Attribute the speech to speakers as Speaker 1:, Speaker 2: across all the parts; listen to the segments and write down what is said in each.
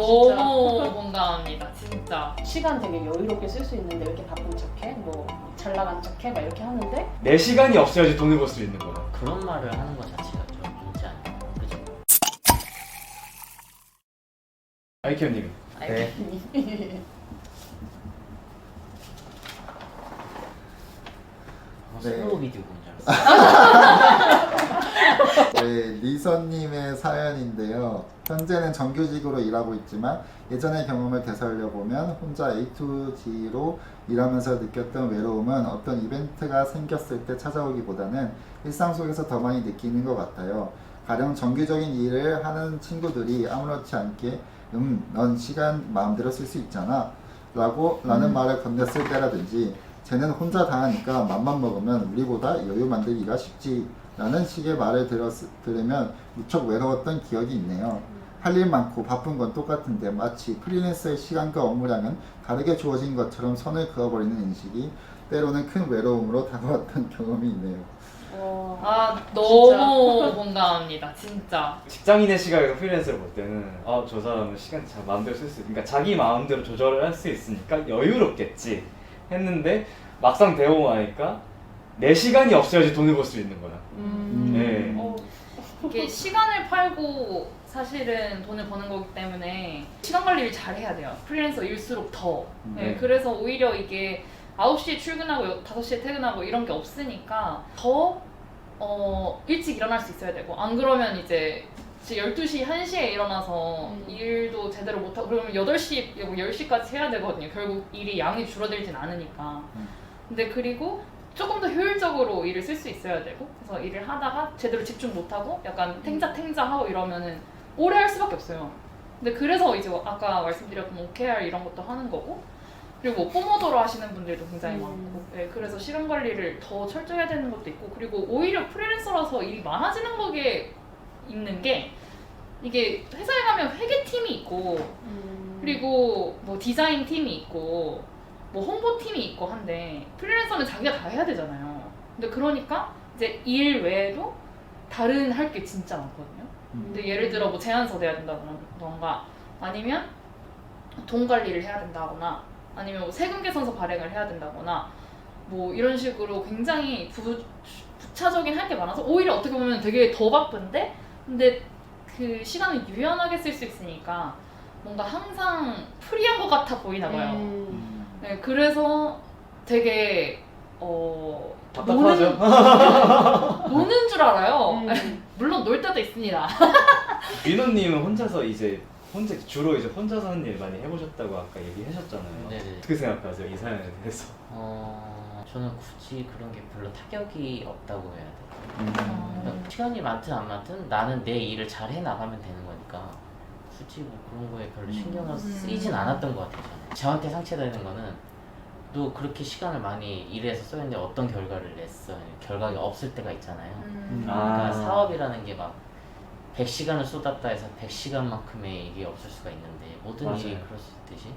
Speaker 1: 너무 공감합니다. 진짜.
Speaker 2: 시간 되게 여유롭게 쓸 수 있는데 왜 이렇게 바쁜 척해? 뭐 잘 나간 척해? 막 이렇게 하는데
Speaker 3: 내 시간이 없어야지 돈을 벌 수 있는 거다.
Speaker 4: 그런 말을 하는 것 자체가 좀 있지 않나요? 그죠?
Speaker 3: 아이케어님이.
Speaker 4: 네. 슬로우 비디오 본 줄 알았어요.
Speaker 5: 네, 리선님의 사연인데요. 현재는 정규직으로 일하고 있지만 예전의 경험을 되살려보면 혼자 A to G로 일하면서 느꼈던 외로움은 어떤 이벤트가 생겼을 때 찾아오기보다는 일상 속에서 더 많이 느끼는 것 같아요. 가령 정규적인 일을 하는 친구들이 아무렇지 않게 넌 시간 마음대로 쓸 수 있잖아 라는 말을 건넸을 때라든지 쟤는 혼자 다 하니까 맘만 먹으면 우리보다 여유 만들기가 쉽지 라는 식의 말을 들으면 무척 외로웠던 기억이 있네요. 할 일 많고 바쁜 건 똑같은데 마치 프리랜서의 시간과 업무량은 다르게 주어진 것처럼 선을 그어버리는 인식이 때로는 큰 외로움으로 다가왔던 경험이 있네요.
Speaker 1: 아 너무 공감합니다. 진짜.
Speaker 3: 직장인의 시각에서 프리랜서를 볼 때는 저 사람은 시간 잘 마음대로 쓸 수 있으니까 자기 마음대로 조절을 할 수 있으니까 여유롭겠지 했는데 막상 배우고 나니까 내 시간이 없어야지 돈을 벌 수 있는 거다. 네.
Speaker 1: 이게 시간을 팔고 사실은 돈을 버는 거기 때문에 시간 관리를 잘 해야 돼요. 프리랜서일수록 더. 네, 그래서 오히려 이게 9시에 출근하고 5시에 퇴근하고 이런 게 없으니까 더 일찍 일어날 수 있어야 되고, 안 그러면 이제 12시, 1시에 일어나서 일도 제대로 못하고 그러면 8시, 10시까지 해야 되거든요. 결국 일이 양이 줄어들진 않으니까. 근데 그리고 조금 더 효율적으로 일을 쓸 수 있어야 되고, 그래서 일을 하다가 제대로 집중 못하고 약간 탱자하고 이러면은 오래 할 수밖에 없어요. 근데 그래서 이제 아까 말씀드렸던 OKR 이런 것도 하는 거고, 그리고 뭐 포모도로 하시는 분들도 굉장히 많고, 네, 그래서 시간 관리를 더 철저히 해야 되는 것도 있고, 그리고 오히려 프리랜서라서 일이 많아지는 거게 있는 게, 이게 회사에 가면 회계팀이 있고 그리고 뭐 디자인 팀이 있고 뭐 홍보팀이 있고 한데, 프리랜서는 자기가 다 해야 되잖아요. 근데 그러니까 이제 일 외에도 다른 할 게 진짜 많거든요. 근데 예를 들어 뭐 제안서 내야 된다던가, 아니면 돈 관리를 해야 된다거나, 아니면 뭐 세금 계산서 발행을 해야 된다거나, 뭐 이런 식으로 굉장히 부차적인 할 게 많아서 오히려 어떻게 보면 되게 더 바쁜데, 근데 그 시간을 유연하게 쓸 수 있으니까 뭔가 항상 프리한 것 같아 보이나 봐요. 네, 그래서 되게
Speaker 3: 답답하죠?
Speaker 1: 노는 줄 알아요. 물론 놀 때도 있습니다.
Speaker 3: 민호님은 혼자서 주로 혼자서 하는 일 많이 해보셨다고 아까 얘기하셨잖아요.
Speaker 4: 네네.
Speaker 3: 어떻게 생각하세요, 이 사연에 대해서?
Speaker 4: 저는 굳이 그런 게 별로 타격이 없다고 해야 돼요. 그러니까 시간이 많든 안 많든 나는 내 일을 잘 해나가면 되는 거니까 굳이 뭐 그런 거에 별로 신경을 쓰이진 않았던 것 같아요. 저는. 저한테 상처되는 거는 또 그렇게 시간을 많이 일해서 써야는데 어떤 결과를 냈어, 결과가 없을 때가 있잖아요. 그러니까 사업이라는 게 막 100시간을 쏟았다 해서 100시간만큼의 이게 없을 수가 있는데, 모든
Speaker 3: 맞아요.
Speaker 4: 일이 그럴 수 있듯이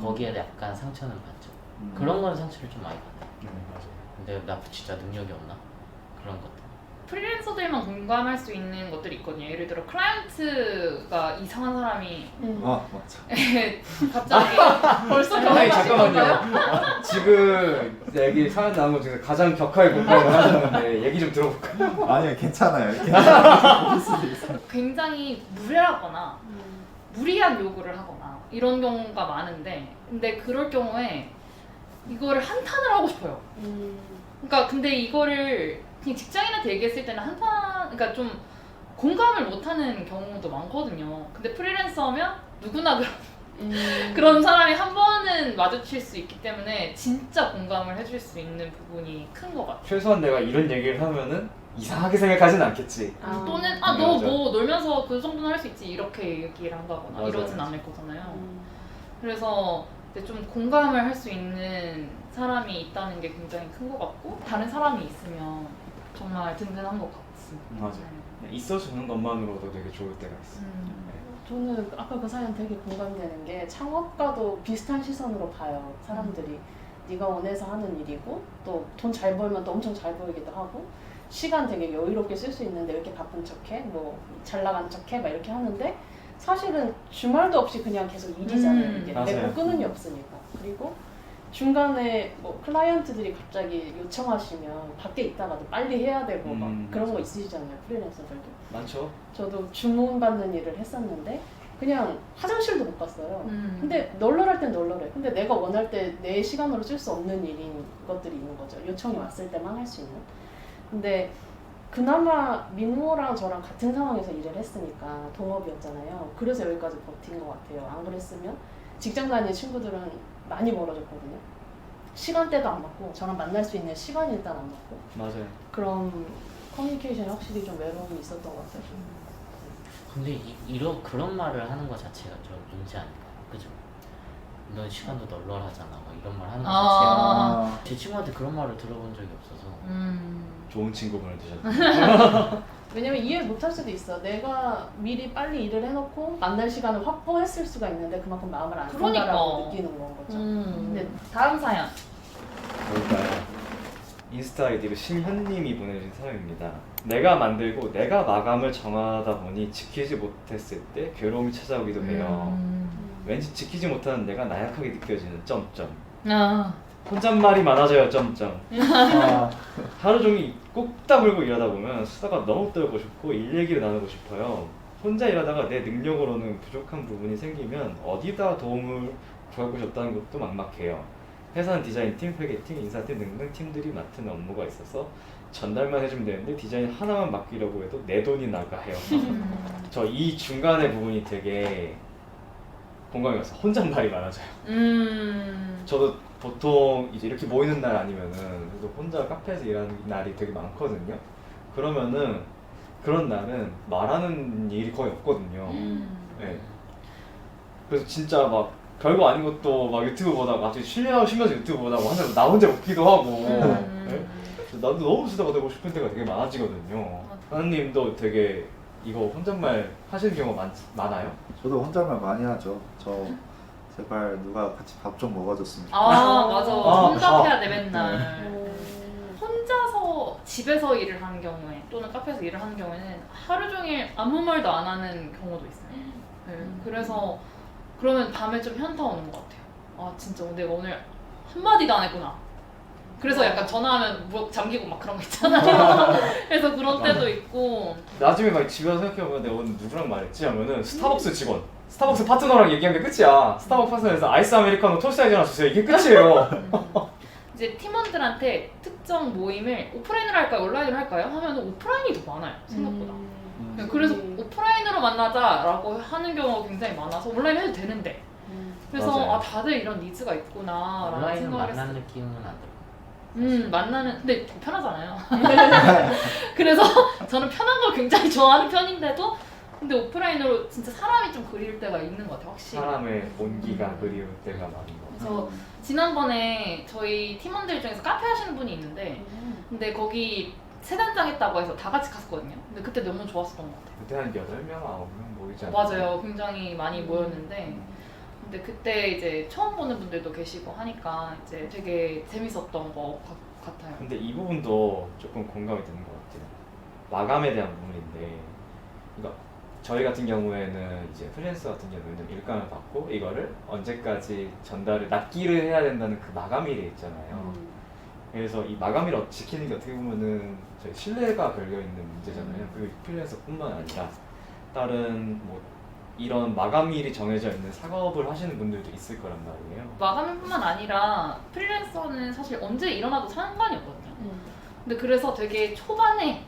Speaker 4: 거기에 약간 상처는 받죠. 그런 건 상처를 좀 많이 받아요.
Speaker 3: 맞아요.
Speaker 4: 근데 나 진짜 능력이 없나? 그런 것들.
Speaker 1: 프리랜서들만 공감할 수 있는 것들이 있거든요. 예를 들어 클라이언트가 이상한 사람이
Speaker 5: 맞아.
Speaker 1: 갑자기 벌써
Speaker 3: 아니
Speaker 1: 결혼하신 건가요?
Speaker 3: 잠깐만요. 지금 얘기 사연 나온 것 중에서 가장 격하게 공감을 하셨는데 얘기 좀 들어볼까요?
Speaker 5: 아니요, 괜찮아요. 괜찮아요. 수도 있어요.
Speaker 1: 굉장히 무례하거나 무리한 요구를 하거나 이런 경우가 많은데, 근데 그럴 경우에 이거를 한탄을 하고 싶어요. 그러니까 근데 이거를 그냥 직장인한테 얘기했을 때는 그러니까 좀 공감을 못하는 경우도 많거든요. 근데 프리랜서면 누구나 그런 사람이 한 번은 마주칠 수 있기 때문에 진짜 공감을 해줄 수 있는 부분이 큰 것 같아요.
Speaker 3: 최소한 내가 이런 얘기를 하면은 이상하게 생각하진 않겠지.
Speaker 1: 또는 너 뭐 놀면서 그 정도는 할 수 있지, 이렇게 얘기를 한다거나
Speaker 3: 맞아요.
Speaker 1: 이러진 않을 거잖아요. 그래서 이제 좀 공감을 할 수 있는 사람이 있다는 게 굉장히 큰 것 같고, 다른 사람이 있으면 정말 든든한 것 같습니다.
Speaker 3: 맞아요. 있어주는 것만으로도 되게 좋을 때가 있어요.
Speaker 2: 저는 아까 그 사연 되게 공감되는 게, 창업과도 비슷한 시선으로 봐요. 사람들이 네가 원해서 하는 일이고, 또 돈 잘 벌면 또 엄청 잘 보이기도 하고, 시간 되게 여유롭게 쓸 수 있는데 왜 이렇게 바쁜 척해? 뭐 잘 나간 척해? 막 이렇게 하는데, 사실은 주말도 없이 그냥 계속 일이잖아요. 이게
Speaker 3: 맞아요.
Speaker 2: 내고 끊은 게 없으니까. 그리고 중간에 뭐 클라이언트들이 갑자기 요청하시면 밖에 있다가도 빨리 해야 되고 막 그런
Speaker 3: 맞아.
Speaker 2: 거 있으시잖아요. 프리랜서들도.
Speaker 3: 많죠.
Speaker 2: 저도 주문받는 일을 했었는데 그냥 화장실도 못 갔어요.
Speaker 1: 음.
Speaker 2: 근데 널널할 땐 널널해. 근데 내가 원할 때 내 시간으로 쓸 수 없는 일인 것들이 있는 거죠. 요청이 왔을 때만 할 수 있는. 근데 그나마 민호랑 저랑 같은 상황에서 일을 했으니까 동업이었잖아요. 그래서 여기까지 버틴 것 같아요. 안 그랬으면 직장 다니는 친구들은 많이 멀어졌거든요. 시간대도 안 맞고 저랑 만날 수 있는 시간이 일단 안 맞고
Speaker 3: 맞아요.
Speaker 2: 그런 커뮤니케이션이 확실히 좀 외로움이 있었던 것 같아요.
Speaker 4: 근데 그런 말을 하는 거 자체가 좀 문제 아닐까? 그죠? 넌 시간도 널널하잖아. 막 이런 말 하는 거
Speaker 1: 아.
Speaker 4: 자체가 제 친구한테 그런 말을 들어본 적이 없어서
Speaker 3: 좋은 친구분을 두셨네요.
Speaker 2: 왜냐면 이해를 못할 수도 있어. 내가 미리 빨리 일을 해놓고 만날 시간을 확보했을 수가 있는데 그만큼 마음을 안
Speaker 1: 그러니까.
Speaker 2: 쓴다라고 느끼는 건 거죠.
Speaker 1: 근데 다음 사연.
Speaker 3: 뭘까요? 인스타 아이디로 심현님이 보내주신 사연입니다. 내가 만들고 내가 마감을 정하다 보니 지키지 못했을 때 괴로움이 찾아오기도 해요. 왠지 지키지 못하는 내가 나약하게 느껴지는 점점.
Speaker 1: 아.
Speaker 3: 혼잣말이 많아져요. 점점.
Speaker 5: 아,
Speaker 3: 하루 종일 꼭 다물고 일하다 보면 수다가 너무 떨고 싶고 일 얘기를 나누고 싶어요. 혼자 일하다가 내 능력으로는 부족한 부분이 생기면 어디다 도움을 구하고 싶다는 것도 막막해요. 회사는 디자인팀, 회계팀, 인사팀 등등 팀들이 맡은 업무가 있어서 전달만 해주면 되는데 디자인 하나만 맡기려고 해도 내 돈이 나가 해요. 저 이 중간의 부분이 되게 공감이 갔어요. 혼잣말이 많아져요. 저도 보통 이제 이렇게 모이는 날 아니면은 그래도 혼자 카페에서 일하는 날이 되게 많거든요. 그러면은 그런 날은 말하는 일이 거의 없거든요. 네. 그래서 진짜 막 별거 아닌 것도 막 유튜브 보다가 갑자기 쉬면서 유튜브 보다가 하면서 나 혼자 웃기도 하고 네? 나도 너무 수다가 되고 싶은 때가 되게 많아지거든요. 하나님도 되게 이거 혼잣말 하시는 경우가 많아요?
Speaker 5: 저도 혼잣말 많이 하죠. 저 제발 누가 같이 밥 좀 먹어줬으면 좋겠어요.
Speaker 1: 아 맞아.
Speaker 3: 아,
Speaker 1: 혼밥해야 돼
Speaker 3: 네.
Speaker 1: 맨날. 혼자서 집에서 일을 하는 경우에 또는 카페에서 일을 하는 경우에는 하루 종일 아무 말도 안 하는 경우도 있어요. 네, 그래서 그러면 밤에 좀 현타 오는 것 같아요. 아 진짜 내가 오늘 한마디도 안 했구나. 그래서 약간 전화하면 뭐 잠기고 막 그런 거 있잖아요. 그래서 그런 때도 있고.
Speaker 3: 나중에 막 집에 와서 생각해보면 내가 오늘 누구랑 말했지 하면은 스타벅스 직원, 스타벅스 파트너랑 얘기한 게 끝이야. 스타벅스 파트너에서 아이스 아메리카노 토스타이즈 하나 주세요. 이게 끝이에요.
Speaker 1: 이제 팀원들한테 특정 모임을 오프라인으로 할까요? 온라인으로 할까요? 하면 오프라인이 더 많아요. 생각보다. 네, 그래서 오프라인으로 만나자라고 하는 경우가 굉장히 많아서 온라인 해도 되는데. 그래서
Speaker 3: 맞아요.
Speaker 1: 아 다들 이런 니즈가 있구나라는
Speaker 4: 온라인은
Speaker 1: 생각을
Speaker 4: 만난
Speaker 1: 했어요.
Speaker 4: 느낌은 안 들고.
Speaker 1: 만나는 근데 더 편하잖아요. 그래서 저는 편한 걸 굉장히 좋아하는 편인데도 근데 오프라인으로 진짜 사람이 좀 그리울 때가 있는 것 같아요. 확실히.
Speaker 3: 사람의 온기가 그리울 때가 많은 거.
Speaker 1: 그래서 지난번에 저희 팀원들 중에서 카페 하시는 분이 있는데 근데 거기 세단장 했다고 해서 다 같이 갔었거든요. 근데 그때 너무 좋았었던 것 같아요.
Speaker 3: 그때 한 8명, 9명 모이지 않았나요?
Speaker 1: 맞아요. 굉장히 많이 모였는데 근데 그때 이제 처음 보는 분들도 계시고 하니까 이제 되게 재밌었던 것 같아요.
Speaker 3: 근데 이 부분도 조금 공감이 되는 것 같아요. 마감에 대한 부분인데, 그러니까 저희 같은 경우에는 이제 프리랜서 같은 경우에는 일감을 받고 이거를 언제까지 전달을 납기를 해야 된다는 그 마감일이 있잖아요. 그래서 이 마감일을 지키는 게 어떻게 보면은 저희 신뢰가 걸려 있는 문제잖아요. 그리고 프리랜서뿐만 아니라 다른 뭐 이런 마감일이 정해져 있는 작업을 하시는 분들도 있을 거란 말이에요.
Speaker 1: 마감일뿐만 아니라 프리랜서는 사실 언제 일어나도 상관이 없거든요. 근데 그래서 되게 초반에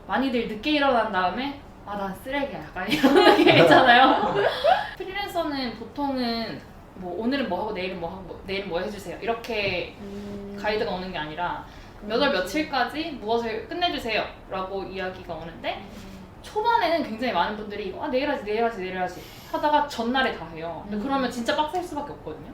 Speaker 1: 많이들 늦게 일어난 다음에 아 나 쓰레기야 약간 이런 게 있잖아요. 프리랜서는 보통은 뭐 오늘은 뭐 하고 내일은 뭐 하고 내일은 뭐 해주세요 이렇게 가이드가 오는 게 아니라 몇 월 며칠까지 무엇을 끝내주세요 라고 이야기가 오는데 초반에는 굉장히 많은 분들이 아 내일 하지 하다가 전날에 다 해요. 근데 그러면 진짜 빡셀 수밖에 없거든요.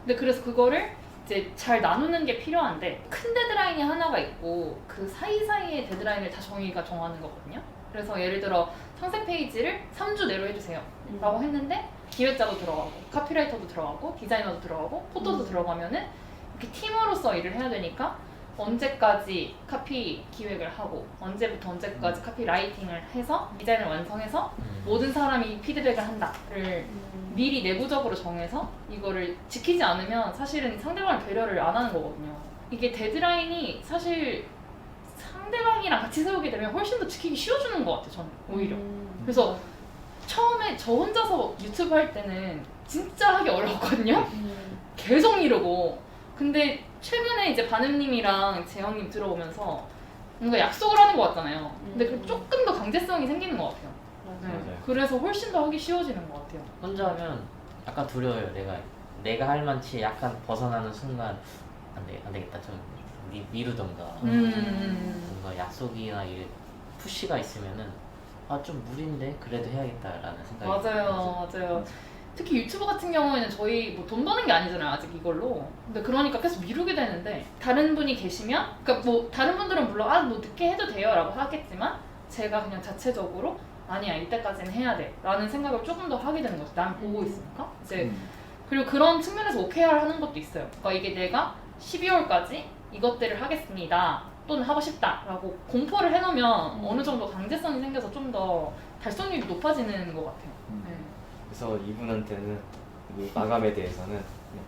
Speaker 1: 근데 그래서 그거를 이제 잘 나누는 게 필요한데 큰 데드라인이 하나가 있고 그 사이사이의 데드라인을 다 정하는 거거든요. 그래서 예를 들어 상세 페이지를 3주 내로 해주세요 라고 했는데 기획자도 들어가고 카피라이터도 들어가고 디자이너도 들어가고 포토도 들어가면은 이렇게 팀으로서 일을 해야 되니까 언제까지 카피 기획을 하고 언제부터 언제까지 카피 라이팅을 해서 디자인을 완성해서 모든 사람이 피드백을 한다를 미리 내부적으로 정해서 이거를 지키지 않으면 사실은 상대방을 배려를 안 하는 거거든요. 이게 데드라인이 사실 상대방이랑 같이 세우게 되면 훨씬 더 지키기 쉬워지는 것 같아요, 저는 오히려. 그래서 처음에 저 혼자서 유튜브 할 때는 진짜 하기 어려웠거든요. 계속 미루고. 근데 최근에 이제 바늘님이랑 재영님 들어오면서 뭔가 약속을 하는 것 같잖아요. 근데 그 조금 더 강제성이 생기는 것 같아요. 네.
Speaker 3: 맞아요.
Speaker 1: 그래서 훨씬 더 하기 쉬워지는 것 같아요.
Speaker 4: 혼자 하면 약간 두려워요. 내가 할 만치 약간 벗어나는 순간 안 되겠다. 좀 미루던가 뭔가 약속이나 이 푸시가 있으면은 좀 무리인데 그래도 해야겠다라는 생각이
Speaker 1: 맞아요. 특히 유튜브 같은 경우에는 저희 뭐 돈 버는 게 아니잖아요, 아직 이걸로. 근데 그러니까 계속 미루게 되는데 다른 분이 계시면, 그러니까 뭐 다른 분들은 물론 뭐 늦게 해도 돼요라고 하겠지만 제가 그냥 자체적으로 아니야 이때까지는 해야 돼라는 생각을 조금 더 하게 되는 거죠. 남 보고 있으니까 이제. 그리고 그런 측면에서 OKR 하는 것도 있어요. 그러니까 이게 내가 12월까지 이것들을 하겠습니다 또는 하고 싶다라고 공포를 해놓으면 어느 정도 강제성이 생겨서 좀 더 달성률이 높아지는 것 같아요. 네.
Speaker 3: 그래서 이분한테는 이 마감에 대해서는 그냥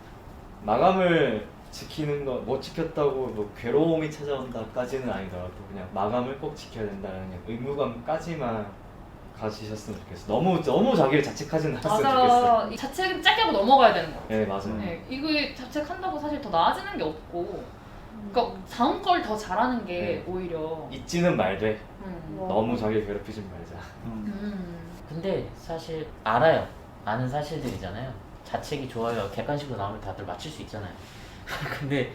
Speaker 3: 마감을 지키는 거 못 지켰다고 뭐 괴로움이 찾아온다까지는 아니더라도 그냥 마감을 꼭 지켜야 된다는 그냥 의무감까지만 가지셨으면 좋겠어. 너무 자기를 자책하지는 않았으면 좋겠어.
Speaker 1: 맞아. 이 자책은 짧게 하고 넘어가야 되는 거 같아요.
Speaker 3: 네 맞아요.
Speaker 1: 네, 이거 자책한다고 사실 더 나아지는 게 없고, 그러니까 다음 걸 더 잘하는 게
Speaker 3: 네.
Speaker 1: 오히려.
Speaker 3: 잊지는 말되
Speaker 1: 음.
Speaker 3: 너무 자기를 괴롭히지 말자.
Speaker 4: 근데 사실 알아요. 아는 사실들이잖아요. 자책이 좋아요. 객관식으로 나오면 다들 맞출 수 있잖아요. 근데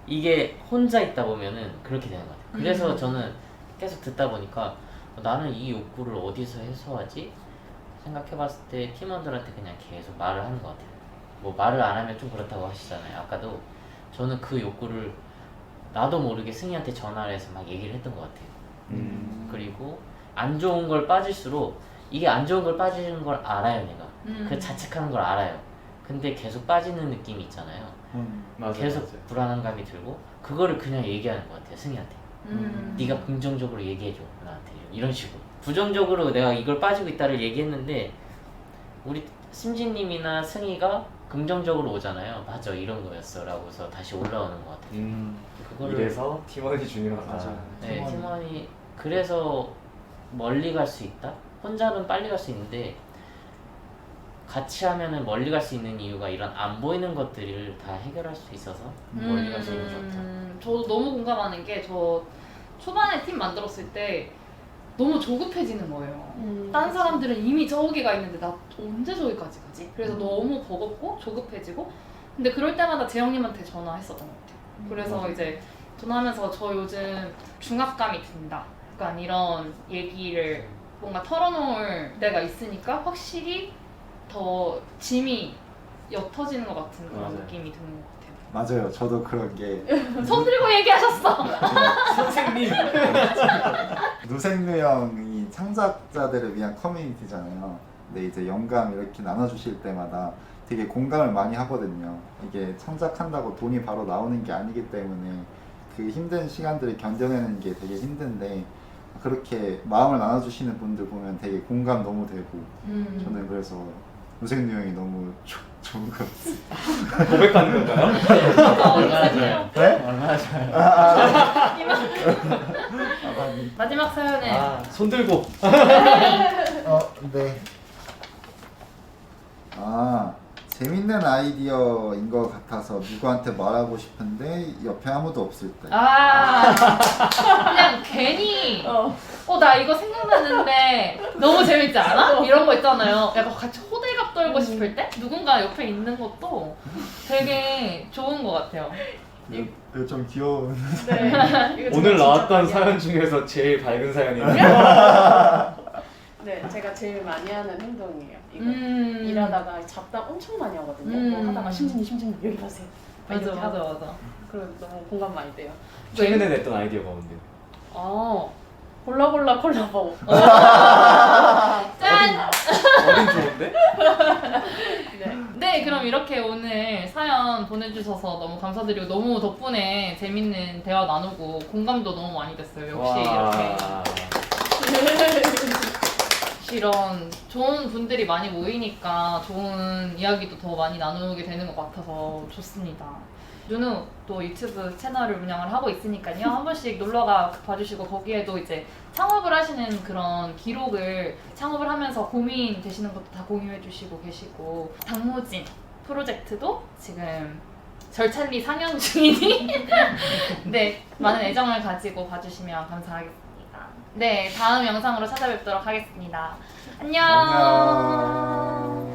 Speaker 4: 이게 혼자 있다 보면은 그렇게 되는 것 같아요. 그래서 저는 계속 듣다 보니까 나는 이 욕구를 어디서 해소하지? 생각해봤을 때 팀원들한테 그냥 계속 말을 하는 것 같아요. 뭐 말을 안 하면 좀 그렇다고 하시잖아요. 아까도 저는 그 욕구를 나도 모르게 승희한테 전화를 해서 막 얘기를 했던 것 같아요. 그리고 안 좋은 걸 빠질수록 이게 안 좋은 걸 빠지는 걸 알아요, 내가. 그 자책하는 걸 알아요. 근데 계속 빠지는 느낌이 있잖아요.
Speaker 3: 맞아요.
Speaker 4: 계속
Speaker 3: 맞아요.
Speaker 4: 불안감이 들고 그거를 그냥 얘기하는 것 같아요, 승희한테. 네가 긍정적으로 얘기해줘 나한테 이런 식으로. 부정적으로 내가 이걸 빠지고 있다를 얘기했는데 우리 심진님이나 승희가 긍정적으로 오잖아요. 맞아 이런 거였어 라고서 다시 올라오는 것 같아요. 그거를
Speaker 3: 이래서 팀원이 중요하다.
Speaker 5: 맞아요.
Speaker 4: 네, 팀원이 그래서 멀리 갈 수 있다? 혼자는 빨리 갈 수 있는데 같이 하면은 멀리 갈 수 있는 이유가 이런 안 보이는 것들을 다 해결할 수 있어서 멀리 갈 수 있는 게 좋다.
Speaker 1: 저도 너무 공감하는 게, 저 초반에 팀 만들었을 때 너무 조급해지는 거예요. 딴 사람들은 이미 저기가 있는데 나 언제 저기까지 가지? 그래서 너무 버겁고 조급해지고. 근데 그럴 때마다 재영님한테 전화했었던 것 같아요. 그래서 이제 전화하면서 저 요즘 중압감이 든다, 약간 이런 얘기를 뭔가 털어놓을 때가 있으니까 확실히 더 짐이 옅어지는 것 같은 그런
Speaker 3: 맞아요.
Speaker 1: 느낌이 드는 것 같아요.
Speaker 5: 맞아요. 저도 그런 게
Speaker 1: 손 들고 얘기하셨어.
Speaker 3: 선생님.
Speaker 5: 누생누형이 창작자들을 위한 커뮤니티잖아요. 근데 이제 영감 이렇게 나눠주실 때마다 되게 공감을 많이 하거든요. 이게 창작한다고 돈이 바로 나오는 게 아니기 때문에 그 힘든 시간들을 견뎌내는 게 되게 힘든데 그렇게 마음을 나눠주시는 분들 보면 되게 공감 너무 되고 저는 그래서 누생누형이 너무 좋은 것 같아요.
Speaker 3: 고백하는 건가요?
Speaker 4: 얼마나 좋아요?
Speaker 5: 네?
Speaker 4: 얼마나 좋아요?
Speaker 1: 마지막 사연에
Speaker 3: 손 들고.
Speaker 5: 네. 재밌는 아이디어인 것 같아서 누구한테 말하고 싶은데 옆에 아무도 없을 때.
Speaker 1: 그냥 괜히 나 이거 생각났는데 너무 재밌지 않아? 이런 거 있잖아요. 약간 같이 호들갑 떨고 싶을 때 누군가 옆에 있는 것도 되게 좋은 것 같아요.
Speaker 5: 이거 좀 귀여운.
Speaker 2: 네. 이거
Speaker 3: 오늘
Speaker 2: 제가
Speaker 3: 나왔던
Speaker 2: 진짜
Speaker 3: 사연 중에서 제일 밝은 사연이네요.
Speaker 2: 네, 제가 제일 많이 하는 행동이에요. 이거
Speaker 1: 음.
Speaker 2: 일하다가 잡담 엄청 많이 하거든요. 뭐 하다가 심진님 여기 보세요.
Speaker 1: 맞아.
Speaker 2: 그리고 너무 공감 많이 돼요.
Speaker 3: 최근에 냈던 아이디어가 뭔데요?
Speaker 2: 골라 콜라보.
Speaker 1: 짠!
Speaker 3: 어린 좋은데?
Speaker 2: 네.
Speaker 1: 네, 그럼 이렇게 오늘 사연 보내주셔서 너무 감사드리고 너무 덕분에 재밌는 대화 나누고 공감도 너무 많이 됐어요. 역시 이렇게 이런 좋은 분들이 많이 모이니까 좋은 이야기도 더 많이 나누게 되는 것 같아서 좋습니다. 누누 또 유튜브 채널을 운영을 하고 있으니까요. 한 번씩 놀러가 봐주시고 거기에도 이제 창업을 하시는 그런 기록을 창업을 하면서 고민되시는 것도 다 공유해 주시고 계시고 당무진 프로젝트도 지금 절찬리 상영 중이니 네, 많은 애정을 가지고 봐주시면 감사하겠습니다. 네, 다음 영상으로 찾아뵙도록 하겠습니다. 안녕.
Speaker 5: 안녕.